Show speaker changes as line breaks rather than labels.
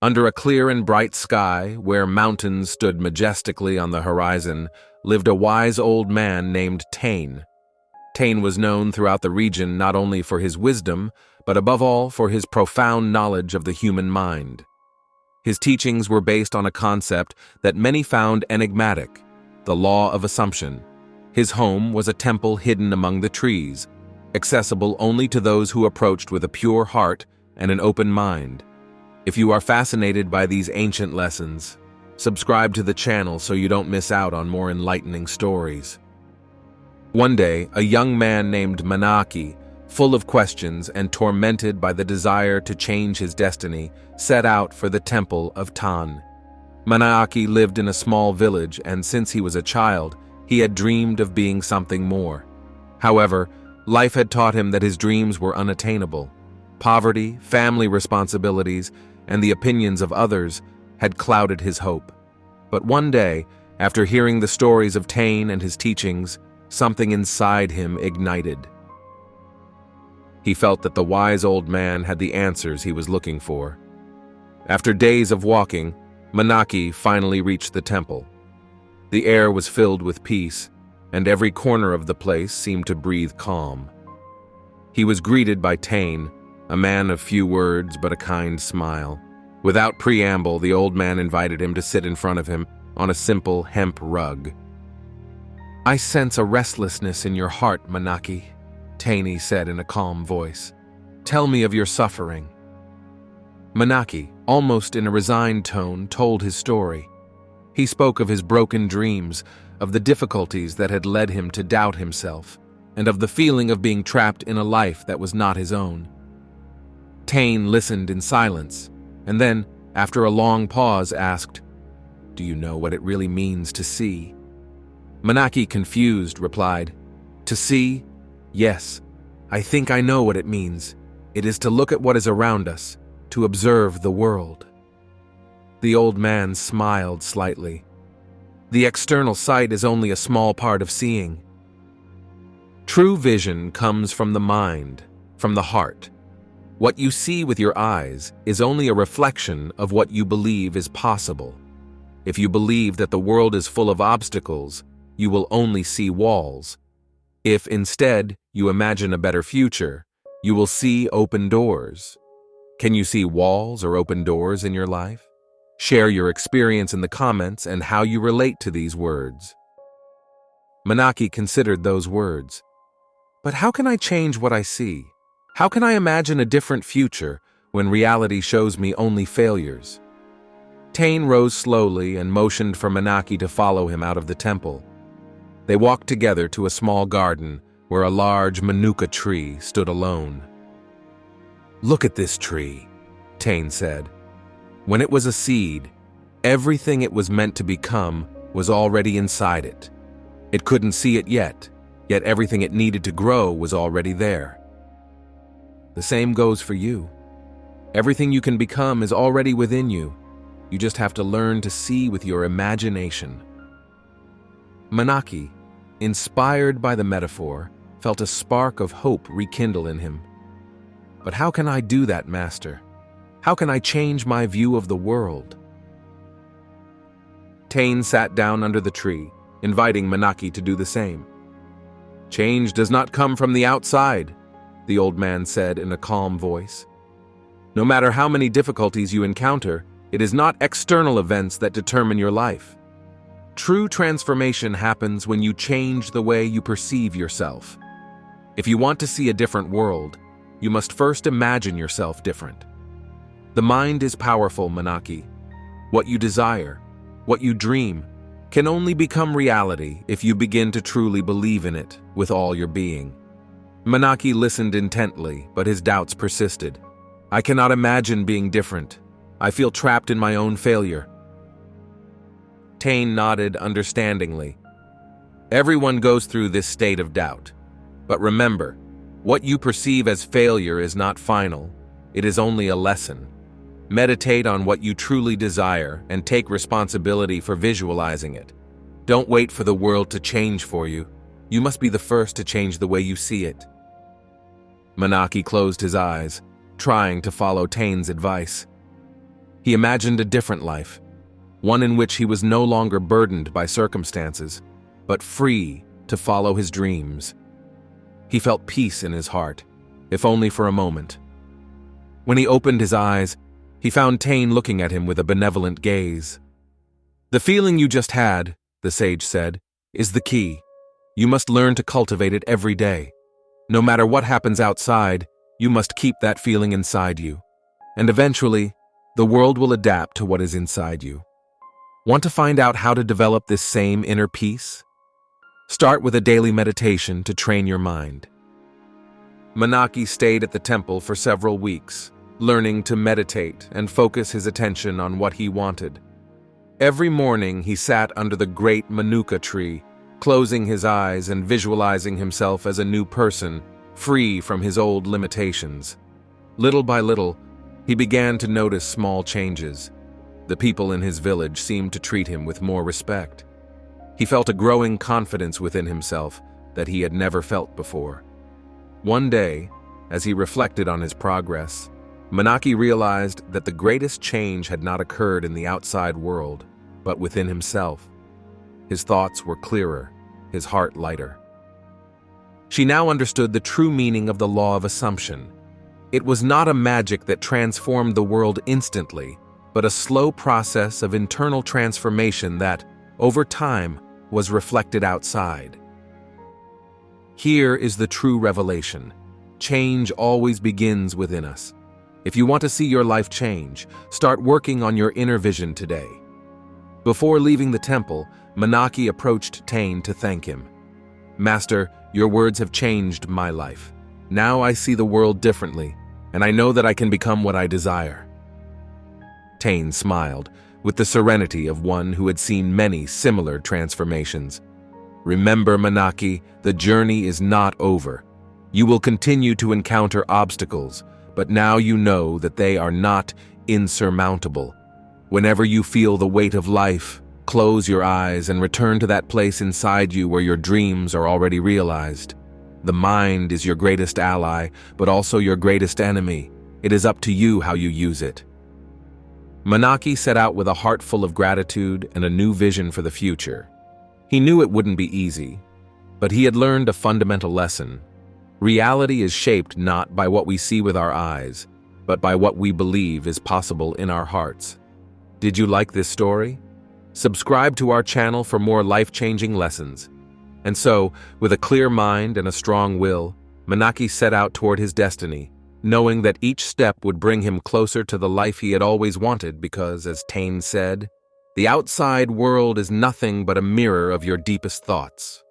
Under a clear and bright sky, where mountains stood majestically on the horizon, lived a wise old man named Tain. Tain was known throughout the region not only for his wisdom, but above all for his profound knowledge of the human mind. His teachings were based on a concept that many found enigmatic: the law of assumption. His home was a temple hidden among the trees, accessible only to those who approached with a pure heart and an open mind. If you are fascinated by these ancient lessons, subscribe to the channel so you don't miss out on more enlightening stories. One day, a young man named Manaki, full of questions and tormented by the desire to change his destiny, set out for the temple of Tan. Manaki lived in a small village, and since he was a child, he had dreamed of being something more. However, life had taught him that his dreams were unattainable. Poverty, family responsibilities, and the opinions of others had clouded his hope. But one day, after hearing the stories of Tain and his teachings, something inside him ignited. He felt that the wise old man had the answers he was looking for. After days of walking, Manaki finally reached the temple. The air was filled with peace, and every corner of the place seemed to breathe calm. He was greeted by Tain, a man of few words but a kind smile. Without preamble, the old man invited him to sit in front of him on a simple hemp rug. "I sense a restlessness in your heart, Manaki," Tain said in a calm voice. "Tell me of your suffering." Manaki, almost in a resigned tone, told his story. He spoke of his broken dreams, of the difficulties that had led him to doubt himself, and of the feeling of being trapped in a life that was not his own. Tain listened in silence, and then, after a long pause, asked, "Do you know what it really means to see?" Manaki, confused, replied, "To see? Yes, I think I know what it means. It is to look at what is around us, to observe the world." The old man smiled slightly. "The external sight is only a small part of seeing. True vision comes from the mind, from the heart. What you see with your eyes is only a reflection of what you believe is possible. If you believe that the world is full of obstacles, you will only see walls. If instead you imagine a better future, you will see open doors. Can you see walls or open doors in your life? Share your experience in the comments and how you relate to these words." Manaki considered those words. "But how can I change what I see? How can I imagine a different future when reality shows me only failures?" Tain rose slowly and motioned for Manaki to follow him out of the temple. They walked together to a small garden where a large manuka tree stood alone. "Look at this tree," Tain said. "When it was a seed, everything it was meant to become was already inside it. It couldn't see it yet everything it needed to grow was already there. The same goes for you. Everything you can become is already within you. You just have to learn to see with your imagination." Manaki, inspired by the metaphor, felt a spark of hope rekindle in him. "But how can I do that, Master? How can I change my view of the world?" Tain sat down under the tree, inviting Manaki to do the same. "Change does not come from the outside," the old man said in a calm voice. "No matter how many difficulties you encounter, it is not external events that determine your life. True transformation happens when you change the way you perceive yourself. If you want to see a different world, you must first imagine yourself different. The mind is powerful, Manaki. What you desire, what you dream, can only become reality if you begin to truly believe in it with all your being." Manaki listened intently, but his doubts persisted. "I cannot imagine being different. I feel trapped in my own failure." Tain nodded understandingly. "Everyone goes through this state of doubt. But remember, what you perceive as failure is not final. It is only a lesson. Meditate on what you truly desire and take responsibility for visualizing it. Don't wait for the world to change for you. You must be the first to change the way you see it." Manaki closed his eyes, trying to follow Tain's advice. He imagined a different life, one in which he was no longer burdened by circumstances, but free to follow his dreams. He felt peace in his heart, if only for a moment. When he opened his eyes, he found Tane looking at him with a benevolent gaze. "The feeling you just had," the sage said, "is the key. You must learn to cultivate it every day. No matter what happens outside, you must keep that feeling inside you. And eventually, the world will adapt to what is inside you. Want to find out how to develop this same inner peace? Start with a daily meditation to train your mind." Manaki stayed at the temple for several weeks, learning to meditate and focus his attention on what he wanted. Every morning he sat under the great Manuka tree, closing his eyes and visualizing himself as a new person, free from his old limitations. Little by little, he began to notice small changes. The people in his village seemed to treat him with more respect. He felt a growing confidence within himself that he had never felt before. One day, as he reflected on his progress, Manaki realized that the greatest change had not occurred in the outside world, but within himself. His thoughts were clearer, his heart lighter. She now understood the true meaning of the law of assumption. It was not a magic that transformed the world instantly, but a slow process of internal transformation that, over time, was reflected outside. Here is the true revelation. Change always begins within us. If you want to see your life change, start working on your inner vision today. Before leaving the temple, Manaki approached Tane to thank him. "Master, your words have changed my life. Now I see the world differently, and I know that I can become what I desire." Tane smiled, with the serenity of one who had seen many similar transformations. "Remember, Manaki, the journey is not over. You will continue to encounter obstacles, but now you know that they are not insurmountable. Whenever you feel the weight of life, close your eyes and return to that place inside you where your dreams are already realized. The mind is your greatest ally, but also your greatest enemy. It is up to you how you use it." Manaki set out with a heart full of gratitude and a new vision for the future. He knew it wouldn't be easy, but he had learned a fundamental lesson. Reality is shaped not by what we see with our eyes, but by what we believe is possible in our hearts. Did you like this story? Subscribe to our channel for more life-changing lessons. And so, with a clear mind and a strong will, Manaki set out toward his destiny, knowing that each step would bring him closer to the life he had always wanted because, as Tane said, "The outside world is nothing but a mirror of your deepest thoughts."